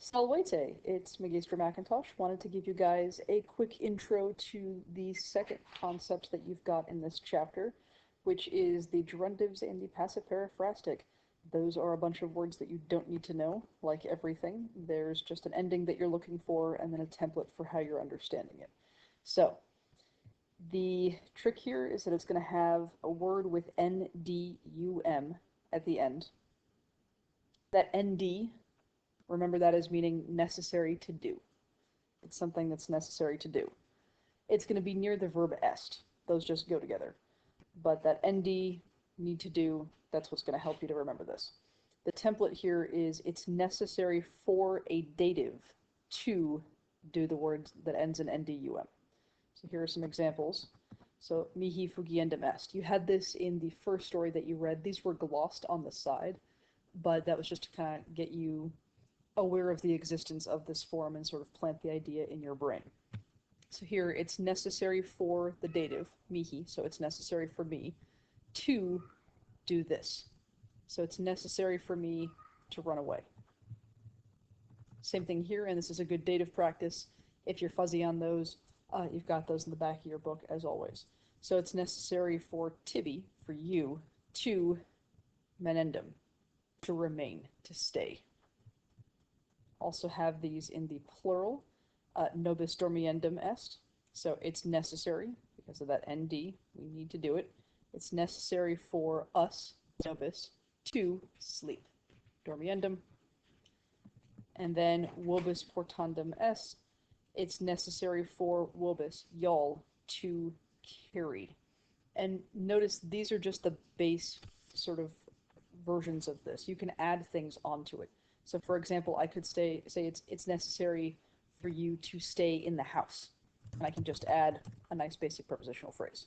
Salvete, it's Magister Macintosh. Wanted to give you guys a quick intro to the second concept that you've got in this chapter, which is the gerundives and the passive periphrastic. Those are a bunch of words that you don't need to know, like everything. There's just an ending that you're looking for and then a template for how you're understanding it. So, the trick here is that it's going to have a word with N-D-U-M at the end. That ND, remember that as meaning necessary to do. It's something that's necessary to do. It's going to be near the verb est. Those just go together. But that ND, need to do, that's what's going to help you to remember this. The template here is it's necessary for a dative to do the word that ends in NDUM. So here are some examples. So, mihi fugiendum est. You had this in the first story that you read. These were glossed on the side, but that was just to kind of get you aware of the existence of this form and sort of plant the idea in your brain. So here it's necessary for the dative, mihi, so it's necessary for me to do this. So it's necessary for me to run away. Same thing here, and this is a good dative practice. If you're fuzzy on those, you've got those in the back of your book as always. So it's necessary for tibi, for you, to menendum, to remain, to stay. Also have these in the plural, nobis dormiendum est. So it's necessary, because of that ND, we need to do it. It's necessary for us, nobis, to sleep, dormiendum. And then vobis portandum est, it's necessary for vobis, y'all, to carry. And notice these are just the base sort of versions of this. You can add things onto it. So for example, I could say it's necessary for you to stay in the house. And I can just add a nice basic prepositional phrase.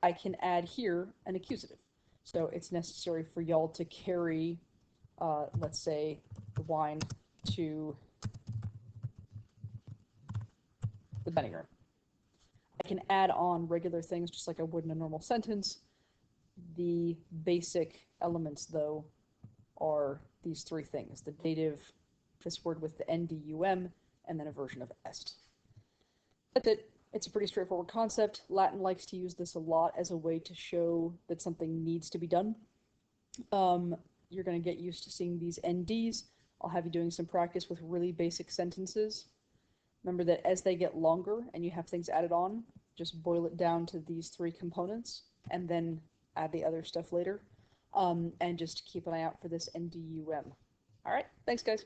I can add here an accusative. So it's necessary for y'all to carry, let's say, the wine to the dining room. I can add on regular things just like I would in a normal sentence. The basic elements, though, are these three things: the dative, this word with the NDUM, and then a version of est. That's it. It's a pretty straightforward concept. Latin likes to use this a lot as a way to show that something needs to be done. You're going to get used to seeing these NDs. I'll have you doing some practice with really basic sentences. Remember that as they get longer and you have things added on, just boil it down to these three components and then add the other stuff later. And just keep an eye out for this NDUM. All right, thanks, guys.